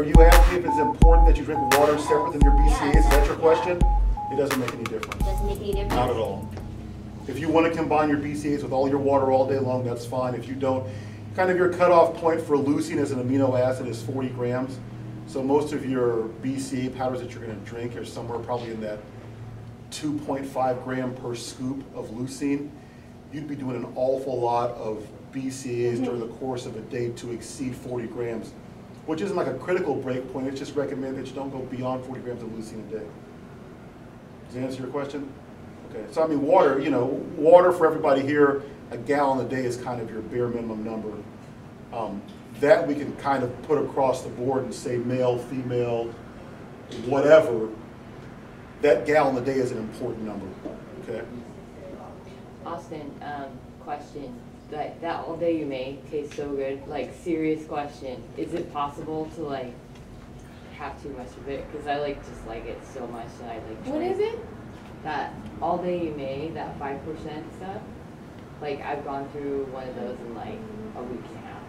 are you asking if it's important that you drink water separate than your BCAAs? Is that your question? It doesn't make any difference. Doesn't make any difference? Not at all. If you want to combine your BCAAs with all your water all day long, that's fine. If you don't, kind of your cutoff point for leucine as an amino acid is 40 grams. So most of your BCAA powders that you're going to drink are somewhere probably in that 2.5 gram per scoop of leucine. You'd be doing an awful lot of BCAAs during the course of a day to exceed 40 grams, which isn't like a critical break point. It's just recommended that you don't go beyond 40 grams of leucine a day. Does that answer your question? Okay, so I mean water, you know, water for everybody here, a gallon a day is kind of your bare minimum number. That we can kind of put across the board and say male, female, whatever, that gallon a day is an important number, okay? Austin, question. That all day you make tastes so good. Like, serious question. Is it possible to like have too much of it? Because I just like it so much that I like. What is it? That all day you made, that 5% stuff. Like, I've gone through one of those in like a week and a half.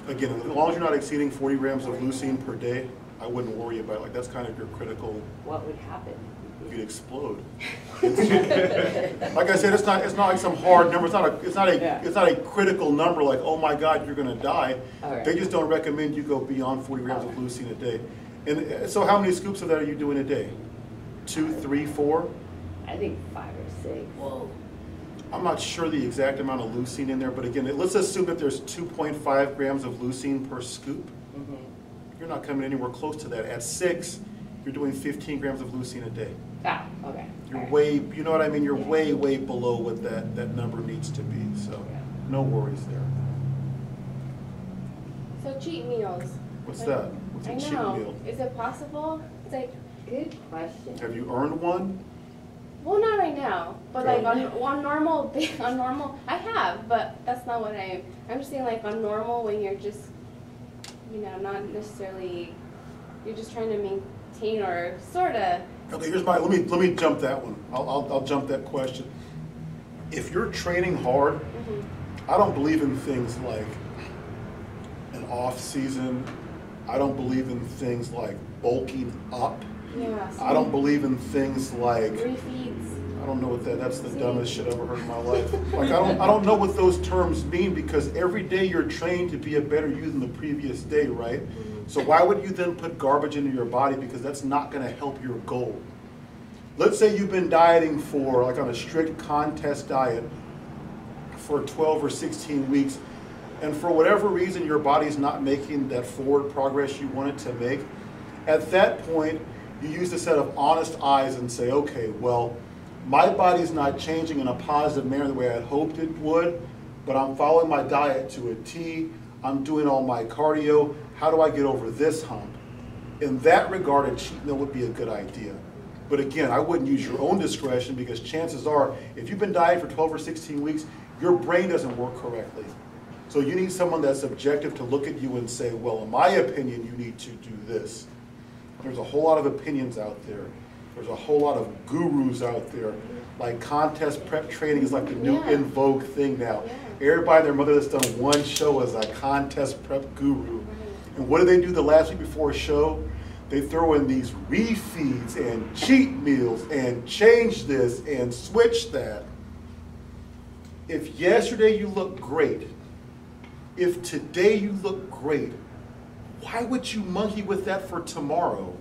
Again, as long as you're not exceeding 40 grams of leucine per day, I wouldn't worry about it. Like, that's kind of your critical. What would happen? You'd explode. Like I said, it's not like some hard number. It's not a critical number. Like, oh my God, you're going to die. Right. They just don't recommend you go beyond 40 grams of leucine a day. And so, how many scoops of that are you doing a day? 2, 3, 4? I think 5 or 6. Whoa. I'm not sure the exact amount of leucine in there, but again, let's assume that there's 2.5 grams of leucine per scoop. Mm-hmm. You're not coming anywhere close to that. At 6, you're doing 15 grams of leucine a day. Ah, okay. You're way, you know what I mean? You're way below what that number needs to be. So no worries there. So cheat meals. What's Like, that? What's a I cheat know. meal? Is it possible? It's like, Good question. Have you earned one? well, not right now, but Okay. like on normal, I have, but that's not what I'm just saying, like on normal when you're just, you know, not necessarily, you're just trying to maintain or sort of. Okay, here's my, let me jump that one. I'll jump that question. If you're training hard, I don't believe in things like an off season. I don't believe in things like bulking up. Yeah. I don't believe in things like, Refeeds. I don't know what that's the dumbest shit I've ever heard in my life. Like I don't know what those terms mean, because every day you're trained to be a better you than the previous day, right? So why would you then put garbage into your body? Because that's not going to help your goal. Let's say you've been dieting for, like on a strict contest diet for 12 or 16 weeks, and for whatever reason your body's not making that forward progress you want it to make. At that point, you use a set of honest eyes and say, okay, well, my body's not changing in a positive manner the way I had hoped it would, but I'm following my diet to a T. I'm doing all my cardio. How do I get over this hump? In that regard, a cheat meal would be a good idea. But again, I wouldn't use your own discretion, because chances are, if you've been dieting for 12 or 16 weeks, your brain doesn't work correctly. So you need someone that's objective to look at you and say, well, in my opinion, you need to do this. There's a whole lot of opinions out there. There's a whole lot of gurus out there. Like contest prep training is like the new in vogue thing now. Everybody and their mother that's done one show is a contest prep guru. And what do they do the last week before a show? They throw in these refeeds and cheat meals and change this and switch that. If yesterday you look great, if today you look great, why would you monkey with that for tomorrow?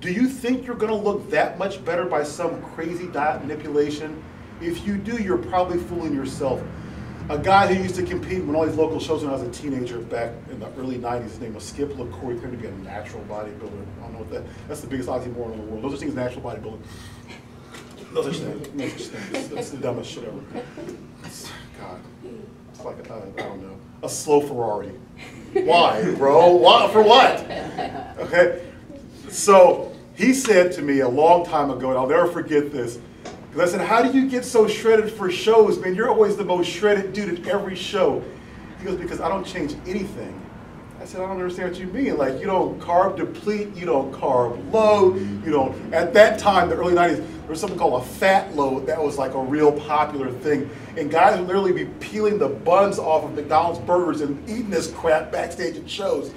Do you think you're going to look that much better by some crazy diet manipulation? If you do, you're probably fooling yourself. A guy who used to compete in all these local shows when I was a teenager back in the early 90s, his name was Skip LaCour. He claimed to be a natural bodybuilder. I don't know what that's the biggest oxymoron in the world. Those are things natural bodybuilding. No such thing. No such thing. That's the dumbest shit ever. God. It's like, I don't know, a slow Ferrari. Why, bro? Why? For what? Okay. So he said to me a long time ago, and I'll never forget this, because I said, how do you get so shredded for shows? Man, you're always the most shredded dude at every show. He goes, because I don't change anything. I said, I don't understand what you mean. Like, you don't carb deplete, you don't carb load, you don't. At that time, the early 90s, there was something called a fat load that was like a real popular thing. And guys would literally be peeling the buns off of McDonald's burgers and eating this crap backstage at shows.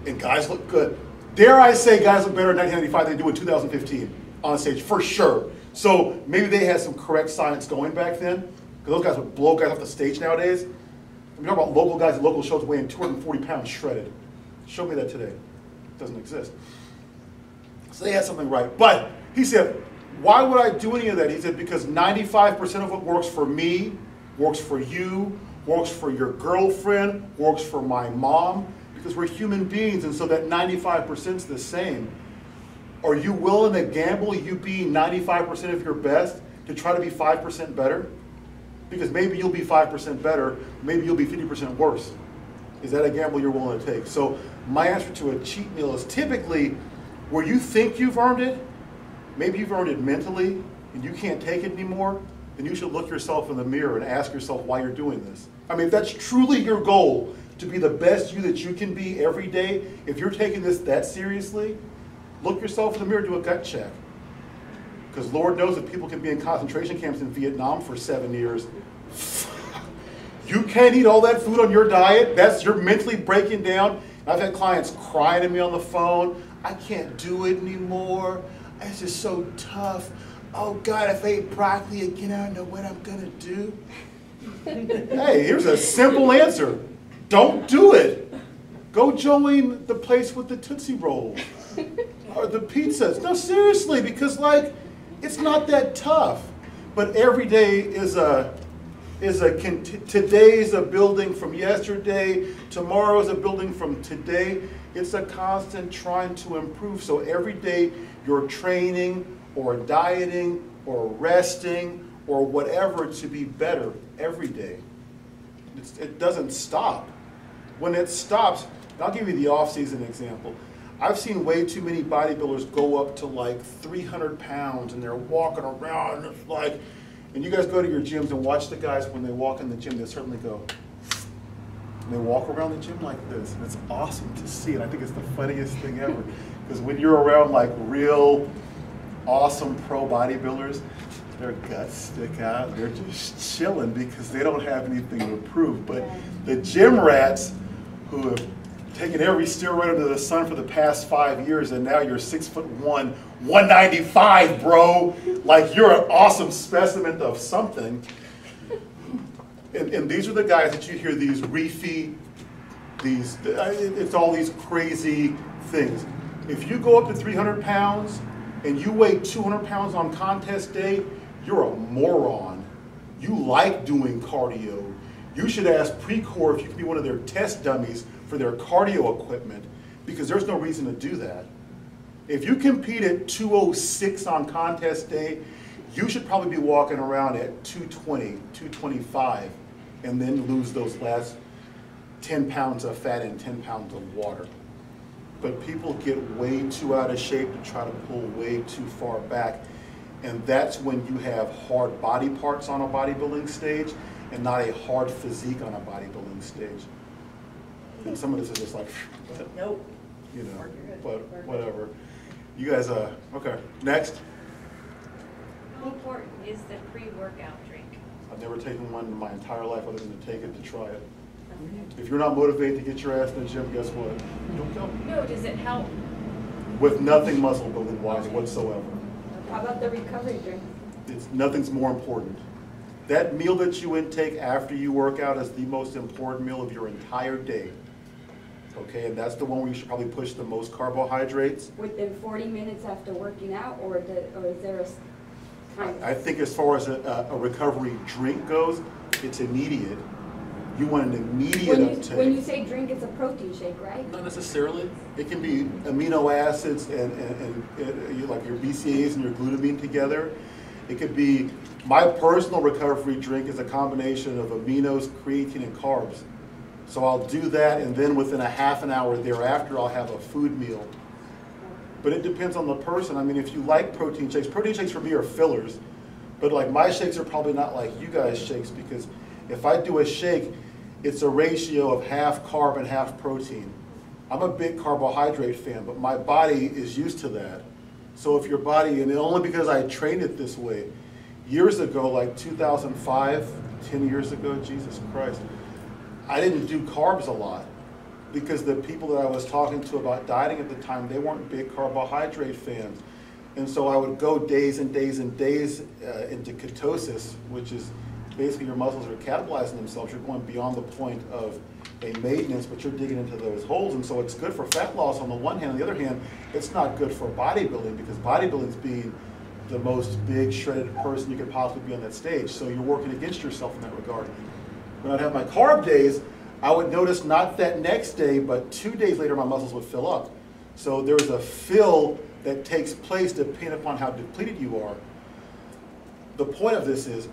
and guys look good. Dare I say guys look better in 1995 than they do in 2015 on stage, for sure. So maybe they had some correct science going back then, because those guys would blow guys off the stage nowadays. I'm talking about local guys at local shows weighing 240 pounds shredded. Show me that today. It doesn't exist. So they had something right. But he said, why would I do any of that? He said, because 95% of what works for me, works for you, works for your girlfriend, works for my mom, because we're human beings, and so that 95% is the same. Are you willing to gamble you being 95% of your best to try to be 5% better? Because maybe you'll be 5% better, maybe you'll be 50% worse. Is that a gamble you're willing to take? So my answer to a cheat meal is typically where you think you've earned it, maybe you've earned it mentally and you can't take it anymore, then you should look yourself in the mirror and ask yourself why you're doing this. I mean, if that's truly your goal, to be the best you that you can be every day, if you're taking this that seriously, look yourself in the mirror, do a gut check. Because Lord knows that people can be in concentration camps in Vietnam for 7 years. You can't eat all that food on your diet. You're mentally breaking down. I've had clients crying to me on the phone. I can't do it anymore. It's just so tough. Oh God, if I ate broccoli again, I don't know what I'm gonna do. Hey, here's a simple answer. Don't do it. Go join the place with the Tootsie Rolls or the pizzas. No, seriously, because like, it's not that tough. But every day today's a building from yesterday, tomorrow's a building from today. It's a constant trying to improve. So every day you're training or dieting or resting or whatever to be better every day. It doesn't stop. When it stops, and I'll give you the off-season example. I've seen way too many bodybuilders go up to like 300 pounds and they're walking around and it's like, and you guys go to your gyms and watch the guys when they walk in the gym, they certainly go, and they walk around the gym like this. And it's awesome to see, and I think it's the funniest thing ever. Because when you're around like real awesome pro bodybuilders, their guts stick out, they're just chilling because they don't have anything to prove. But the gym rats who have taken every steroid under the sun for the past 5 years, and now you're 6'1", 195, bro. Like you're an awesome specimen of something. And these are the guys that you hear these reefy, it's all these crazy things. If you go up to 300 pounds and you weigh 200 pounds on contest day, you're a moron. You like doing cardio. You should ask Precor if you can be one of their test dummies for their cardio equipment, because there's no reason to do that. If you compete at 206 on contest day, you should probably be walking around at 220, 225, and then lose those last 10 pounds of fat and 10 pounds of water. But people get way too out of shape to try to pull way too far back. And that's when you have hard body parts on a bodybuilding stage and not a hard physique on a bodybuilding stage. And some of this is just like, Nope. you know, but whatever. You guys, okay, next. How important is the pre-workout drink? I've never taken one in my entire life other than to take it to try it. If you're not motivated to get your ass in the gym, guess what? You don't go. No, does it help? With nothing muscle building wise whatsoever. How about the recovery drink? Nothing's more important. That meal that you intake after you work out is the most important meal of your entire day. Okay, and that's the one where you should probably push the most carbohydrates. Within 40 minutes after working out, or is there a time? I think as far as a recovery drink goes, it's immediate. You want an immediate uptake. When you say drink, it's a protein shake, right? Not necessarily. It can be amino acids and like your BCAAs and your glutamine together. It could be, my personal recovery drink is a combination of aminos, creatine, and carbs. So I'll do that, and then within a half an hour thereafter, I'll have a food meal. But it depends on the person. I mean, if you like protein shakes for me are fillers. But like my shakes are probably not like you guys' shakes, because if I do a shake, it's a ratio of half carb and half protein. I'm a big carbohydrate fan, but my body is used to that. So if your body, and only because I trained it this way, years ago, like 2005, 10 years ago, Jesus Christ, I didn't do carbs a lot. because the people that I was talking to about dieting at the time, they weren't big carbohydrate fans. And so I would go days and days and days into ketosis, which is basically your muscles are catabolizing themselves. You're going beyond the point of a maintenance, but you're digging into those holes. And so it's good for fat loss on the one hand. On the other hand, it's not good for bodybuilding, because bodybuilding's being the most big shredded person you could possibly be on that stage. So you're working against yourself in that regard. When I'd have my carb days, I would notice not that next day, but 2 days later, my muscles would fill up. So there's a fill that takes place depending upon how depleted you are. The point of this is,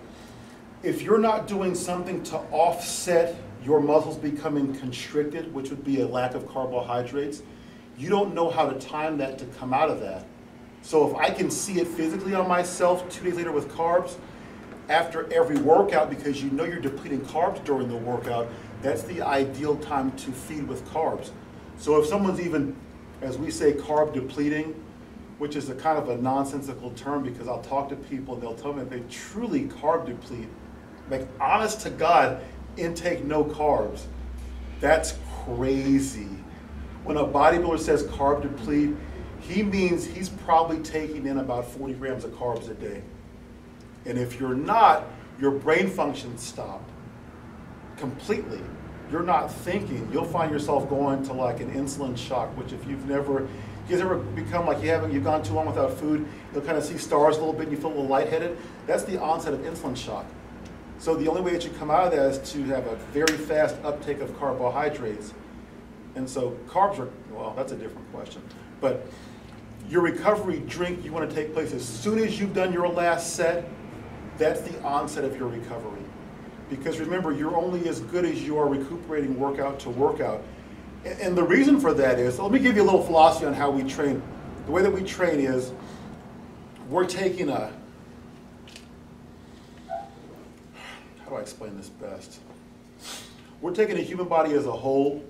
if you're not doing something to offset your muscles becoming constricted, which would be a lack of carbohydrates, you don't know how to time that to come out of that. So if I can see it physically on myself 2 days later with carbs, after every workout, because you know you're depleting carbs during the workout, that's the ideal time to feed with carbs. So if someone's even, as we say, carb depleting, which is a kind of a nonsensical term, because I'll talk to people and they'll tell me that they truly carb deplete, like honest to God, intake no carbs. That's crazy. When a bodybuilder says carb deplete, he means he's probably taking in about 40 grams of carbs a day. And if you're not, your brain functions stop completely. You're not thinking. You'll find yourself going to like an insulin shock, which if you've never, you guys ever become like you've gone too long without food, you'll kind of see stars a little bit and you feel a little lightheaded. That's the onset of insulin shock. So the only way that you come out of that is to have a very fast uptake of carbohydrates. And so carbs are, well, that's a different question. But your recovery drink, you want to take place as soon as you've done your last set. That's the onset of your recovery. Because remember, you're only as good as you are recuperating workout to workout. And the reason for that is, let me give you a little philosophy on how we train. The way that we train is, we're taking a, how do I explain this best? We're taking a human body as a whole,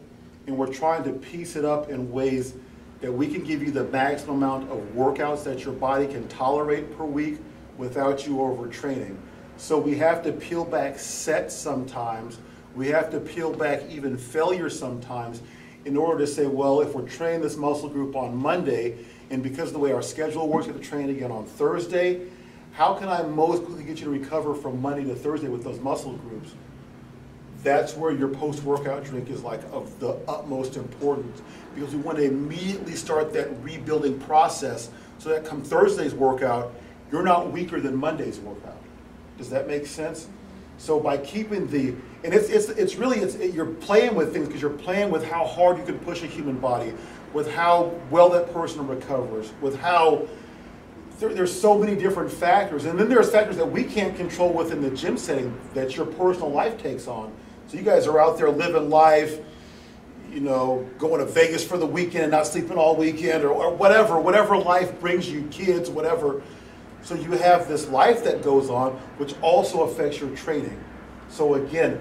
and we're trying to piece it up in ways that we can give you the maximum amount of workouts that your body can tolerate per week without you overtraining. So we have to peel back sets sometimes. We have to peel back even failure sometimes in order to say, well, if we're training this muscle group on Monday, and because of the way our schedule works, we have to train again on Thursday, how can I most quickly get you to recover from Monday to Thursday with those muscle groups? That's where your post-workout drink is like of the utmost importance, because we want to immediately start that rebuilding process so that come Thursday's workout, you're not weaker than Monday's workout. Does that make sense? So by keeping the, and it's really, you're playing with things, because you're playing with how hard you can push a human body, with how well that person recovers, with how, there's so many different factors. And then there's factors that we can't control within the gym setting that your personal life takes on. So you guys are out there living life, you know, going to Vegas for the weekend and not sleeping all weekend, or whatever life brings you, kids, whatever. So you have this life that goes on, which also affects your training. So again,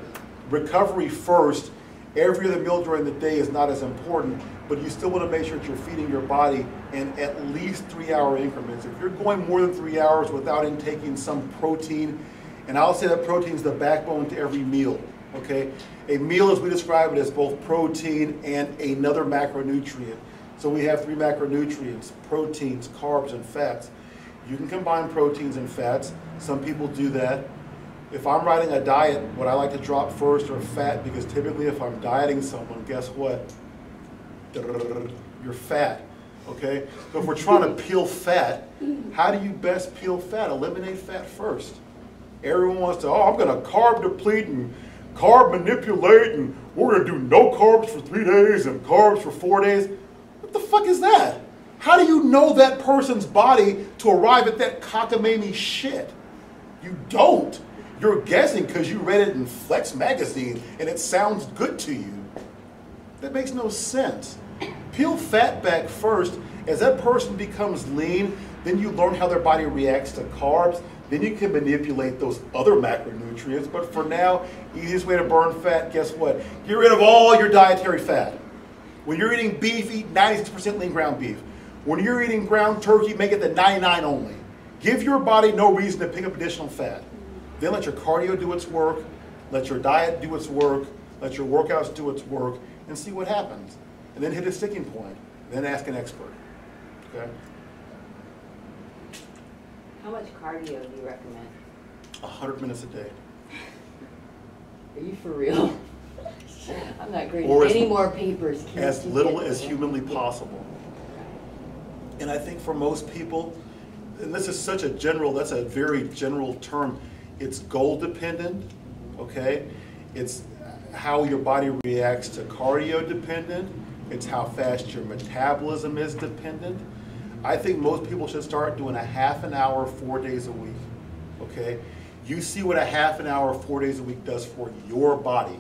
recovery first. Every other meal during the day is not as important, but you still want to make sure that you're feeding your body in at least 3-hour increments. If you're going more than 3 hours without intaking some protein, and I'll say that protein is the backbone to every meal, okay? A meal, as we describe it, is both protein and another macronutrient. So we have 3 macronutrients: proteins, carbs, and fats. You can combine proteins and fats. Some people do that. If I'm writing a diet, what I like to drop first are fat, because typically if I'm dieting someone, guess what? You're fat, okay? So if we're trying to peel fat, how do you best peel fat? Eliminate fat first. Everyone wants to, I'm going to carb deplete and carb manipulate, and we're going to do no carbs for 3 days and carbs for 4 days. What the fuck is that? How do you know that person's body to arrive at that cockamamie shit? You don't. You're guessing because you read it in Flex magazine and it sounds good to you. That makes no sense. Peel fat back first. As that person becomes lean, then you learn how their body reacts to carbs. Then you can manipulate those other macronutrients. But for now, easiest way to burn fat, guess what? Get rid of all your dietary fat. When you're eating beef, eat 96% lean ground beef. When you're eating ground turkey, make it the 99 only. Give your body no reason to pick up additional fat. Then let your cardio do its work. Let your diet do its work. let your workouts do its work, and see what happens. And then hit a sticking point, then ask an expert, okay? How much cardio do you recommend? 100 minutes a day. Are you for real? I'm not grading Or any more papers. Can As you little get as it? humanly possible. And I think for most people, and this is such a general, that's a very general term, it's goal dependent, okay? It's how your body reacts to cardio dependent. It's how fast your metabolism is dependent. I think most people should start doing a half an hour, 4 days a week, okay? You see what a half an hour, 4 days a week does for your body.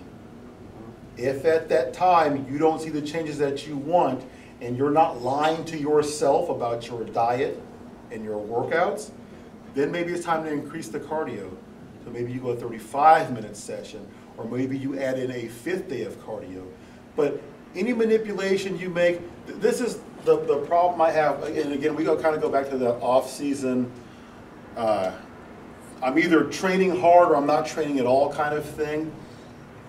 If at that time you don't see the changes that you want, and you're not lying to yourself about your diet and your workouts, then maybe it's time to increase the cardio. So maybe you go a 35-minute session, or maybe you add in a 5th day of cardio. But any manipulation you make, this is the problem I have, and again, we kind of go back to the off-season, I'm either training hard or I'm not training at all kind of thing.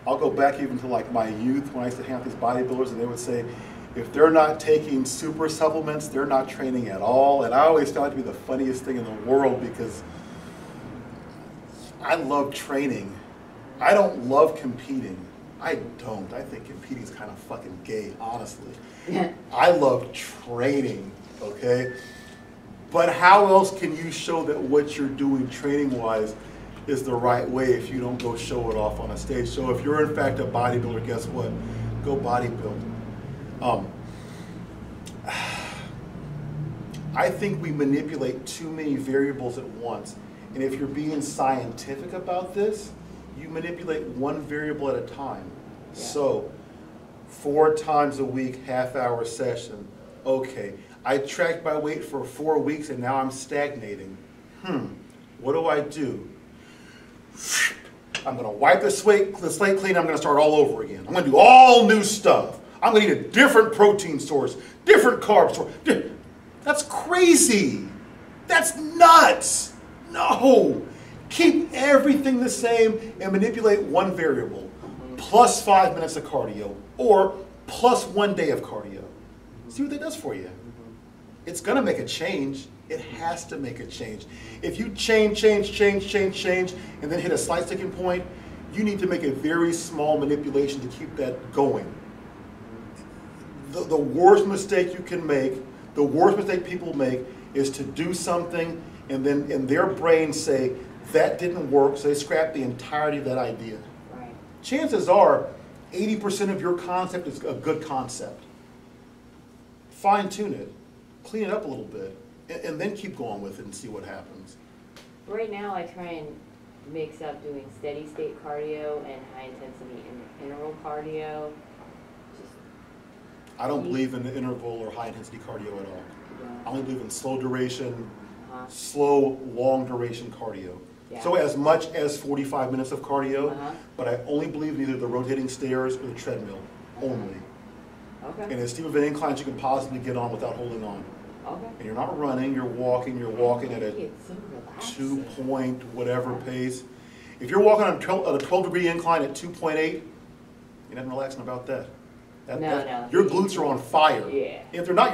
I'll go back even to like my youth when I used to hang out with these bodybuilders, and they would say, if they're not taking super supplements, they're not training at all. And I always found it to be the funniest thing in the world, because I love training. I don't love competing. I don't. I think competing is kind of fucking gay, honestly. I love training, okay? But how else can you show that what you're doing training-wise is the right way if you don't go show it off on a stage? So if you're in fact a bodybuilder, guess what? Go bodybuild. I think we manipulate too many variables at once. And if you're being scientific about this, you manipulate one variable at a time. Yeah. So 4 times a week, half-hour session. Okay, I tracked my weight for 4 weeks and now I'm stagnating. What do? I'm gonna wipe the slate clean, I'm gonna start all over again. I'm gonna do all new stuff. I'm gonna eat a different protein source, different carb source. That's crazy. That's nuts. No. Keep everything the same and manipulate one variable. Plus 5 minutes of cardio, or plus 1 day of cardio. See what that does for you. It's gonna make a change. It has to make a change. If you change, and then hit a slight sticking point, you need to make a very small manipulation to keep that going. The worst mistake you can make, the worst mistake people make, is to do something and then in their brain say, that didn't work, so they scrap the entirety of that idea. Right. Chances are 80% of your concept is a good concept. Fine tune it, clean it up a little bit, and then keep going with it and see what happens. Right now, I try and mix up doing steady state cardio and high intensity interval cardio. Just I don't believe in the interval or high intensity cardio at all. I only believe in slow duration, slow, long duration cardio. Yeah. So as much as 45 minutes of cardio, but I only believe in either the rotating stairs or the treadmill, only. Okay. And as steep of an incline as you can possibly get on without holding on. Okay. And you're not running, you're walking at a It's so relaxing. 2 point whatever pace. If you're walking on a 12-degree incline at 2.8, you're not relaxing about that. No. Your glutes are on fire. Yeah. If they're not,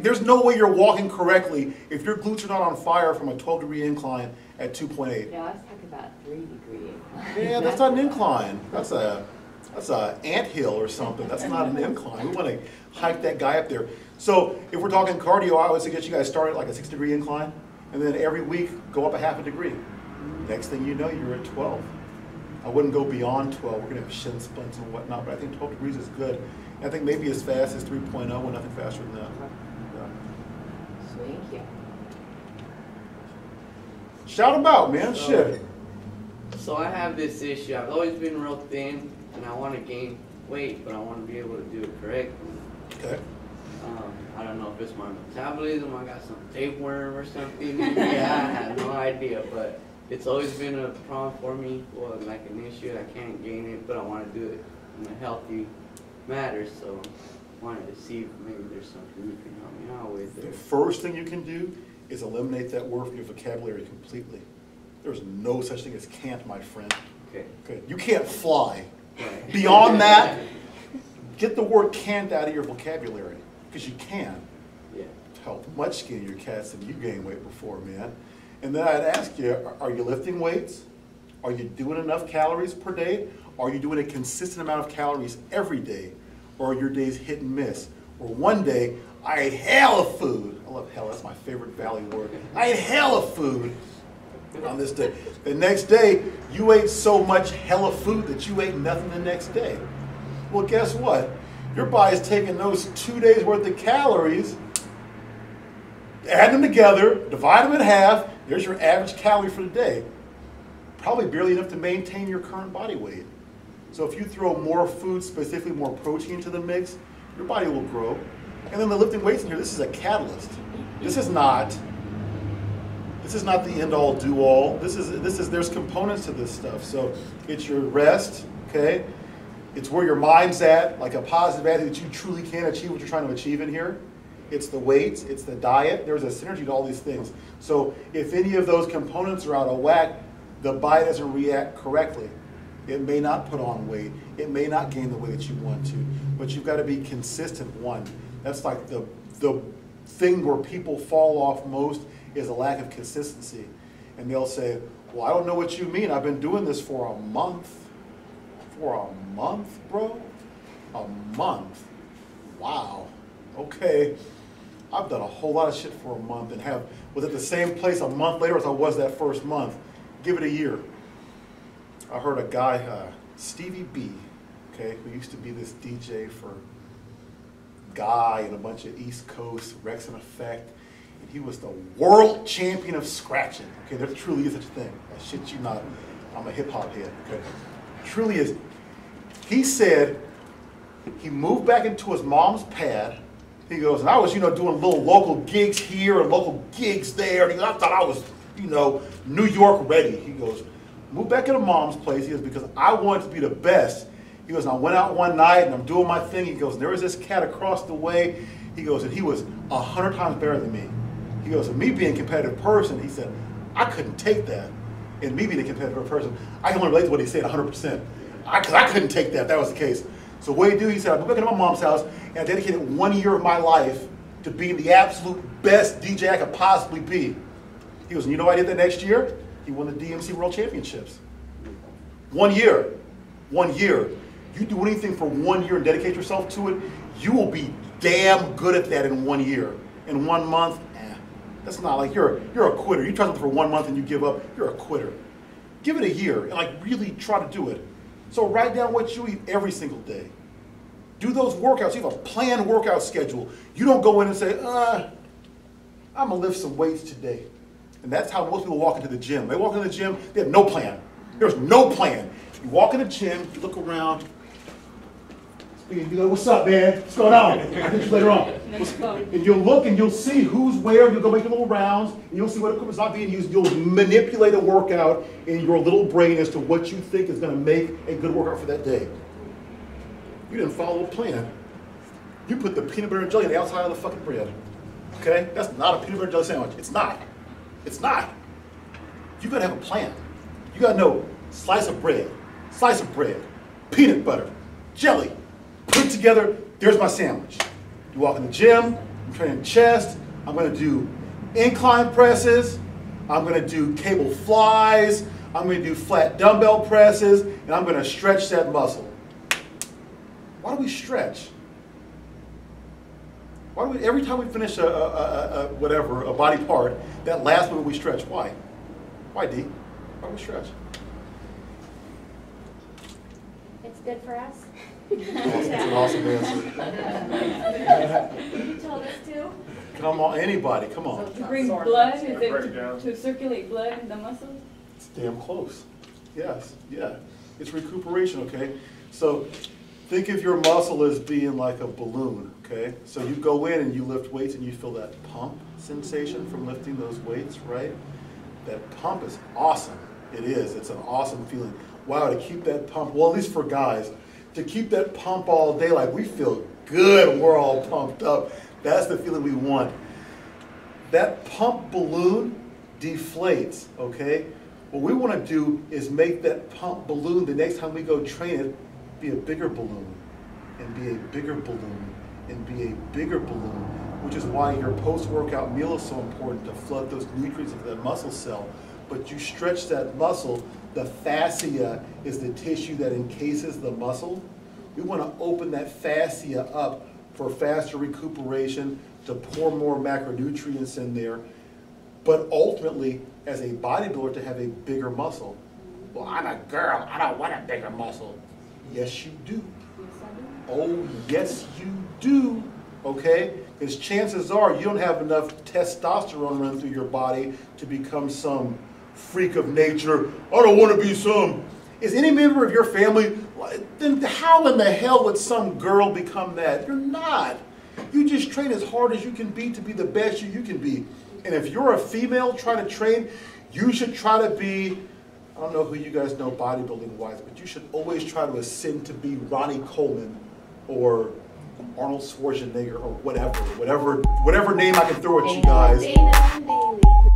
there's no way you're walking correctly if your glutes are not on fire from a 12-degree incline at 2.8. No, I was talking about 3-degree incline. Yeah, that's not an incline. That's a anthill or something. That's not an incline. We want to hike that guy up there. So if we're talking cardio, I would suggest you guys start at like a 6-degree incline, and then every week go up a half a degree. Next thing you know, you're at 12. I wouldn't go beyond 12. We're going to have shin splints and whatnot, but I think 12 degrees is good. And I think maybe as fast as 3.0, and nothing faster than that. Yeah. Thank you. Shout them out, man. Shit. So I have this issue. I've always been real thin, and I want to gain weight, but I want to be able to do it correctly. Okay. I don't know if it's my metabolism, I got some tapeworm or something. Yeah, I have no idea, but it's always been a problem for me, well, like an issue. I can't gain it, but I want to do it in a healthy manner, so I wanted to see if maybe there's something you can help me out with. The first thing you can do is eliminate that word from your vocabulary completely. There's no such thing as can't, my friend. Okay. Okay. You can't fly. Right. Beyond that, get the word can't out of your vocabulary, because you can. Yeah. Help much skinnier cats than you gained weight before, man. And then I'd ask you, are you lifting weights? Are you doing enough calories per day? Are you doing a consistent amount of calories every day? Or are your days hit and miss? Or one day, I ate hell of food. I love hell, that's my favorite Valley word. I ate hell of food on this day. The next day, you ate so much hell of food that you ate nothing the next day. Well, guess what? Your body's taking those 2 days worth of calories, add them together, divide them in half, there's your average calorie for the day. Probably barely enough to maintain your current body weight. So if you throw more food, specifically more protein into the mix, your body will grow. And then the lifting weights in here, this is a catalyst. This is not the end all do all. There's components to this stuff. So it's your rest, okay? It's where your mind's at, like a positive attitude that you truly can achieve what you're trying to achieve in here. It's the weights, it's the diet. There's a synergy to all these things. So if any of those components are out of whack, the body doesn't react correctly. It may not put on weight. It may not gain the weight that you want to. But you've got to be consistent, one. That's like the thing where people fall off most is a lack of consistency. And they'll say, well, I don't know what you mean. I've been doing this for a month. For a month, bro? A month. Wow. Okay. I've done a whole lot of shit for a month and was at the same place a month later as I was that first month. Give it a year. I heard a guy, Stevie B, okay, who used to be this DJ for Guy and a bunch of East Coast, Rex and Effect, and he was the world champion of scratching. Okay, there truly is such a thing. I shit you not. I'm a hip hop head. Okay, truly is. He said he moved back into his mom's pad. He goes, and I was, doing little local gigs here and local gigs there. And he goes, I thought I was, New York ready. He goes, moved back into mom's place. He goes, because I wanted to be the best. He goes, and I went out one night and I'm doing my thing. He goes, and there was this cat across the way. He goes, and he was 100 times better than me. He goes, and me being a competitive person, he said, I couldn't take that. And me being a competitive person, I can only relate to what he said 100%. Because I couldn't take that if that was the case. So what did he do? He said, I moved back into my mom's house and I dedicated 1 year of my life to being the absolute best DJ I could possibly be. He goes, and you know what I did that next year? He won the DMC World Championships. 1 year. 1 year. You do anything for 1 year and dedicate yourself to it, you will be damn good at that in 1 year. In 1 month, that's not like you're a quitter. You try something for 1 month and you give up, you're a quitter. Give it a year and really try to do it. So write down what you eat every single day. Do those workouts. You have a planned workout schedule. You don't go in and say, I'm going to lift some weights today. And that's how most people walk into the gym. They walk into the gym, they have no plan. There's no plan. You walk in the gym, you look around, you go, what's up, man? What's going on? I'll get you later on. And you'll look and you'll see who's where. You'll go make your little rounds, and you'll see what equipment's not being used. You'll manipulate a workout in your little brain as to what you think is going to make a good workout for that day. You didn't follow a plan. You put the peanut butter and jelly on the outside of the fucking bread. Okay? That's not a peanut butter and jelly sandwich. It's not. It's not. You got to have a plan. You got to know slice of bread, peanut butter, jelly. Put it together, there's my sandwich. You walk in the gym, I'm training chest, I'm going to do incline presses, I'm going to do cable flies, I'm going to do flat dumbbell presses, and I'm going to stretch that muscle. Why do we stretch? Why do we, every time we finish a body part, that last movement we stretch? Why? Why, D? Why do we stretch? It's good for us. That's an awesome answer. You told us to? Come on, anybody, come on. To bring blood, is it to circulate blood in the muscles? It's damn close. Yes, yeah. It's recuperation, okay? So think of your muscle as being like a balloon, okay? So you go in and you lift weights and you feel that pump sensation from lifting those weights, right? That pump is awesome. It is. It's an awesome feeling. Wow, to keep that pump, well, at least for guys, to keep that pump all day, like we feel good when we're all pumped up. That's the feeling we want. That pump balloon deflates, okay? What we want to do is make that pump balloon the next time we go train it be a bigger balloon, and be a bigger balloon, and be a bigger balloon, which is why your post-workout meal is so important to flood those nutrients into that muscle cell. But you stretch that muscle, the fascia is the tissue that encases the muscle. We want to open that fascia up for faster recuperation, to pour more macronutrients in there, but ultimately, as a bodybuilder, to have a bigger muscle. Well, I'm a girl, I don't want a bigger muscle. Yes, you do. Oh, yes, you do, okay? Because chances are you don't have enough testosterone running through your body to become some freak of nature. I don't want to be some. Is any member of your family, then how in the hell would some girl become that? You're not. You just train as hard as you can be to be the best you can be. And if you're a female trying to train, you should try to be, I don't know who you guys know bodybuilding wise, but you should always try to ascend to be Ronnie Coleman or Arnold Schwarzenegger or whatever name I can throw at you guys. Dana Daily.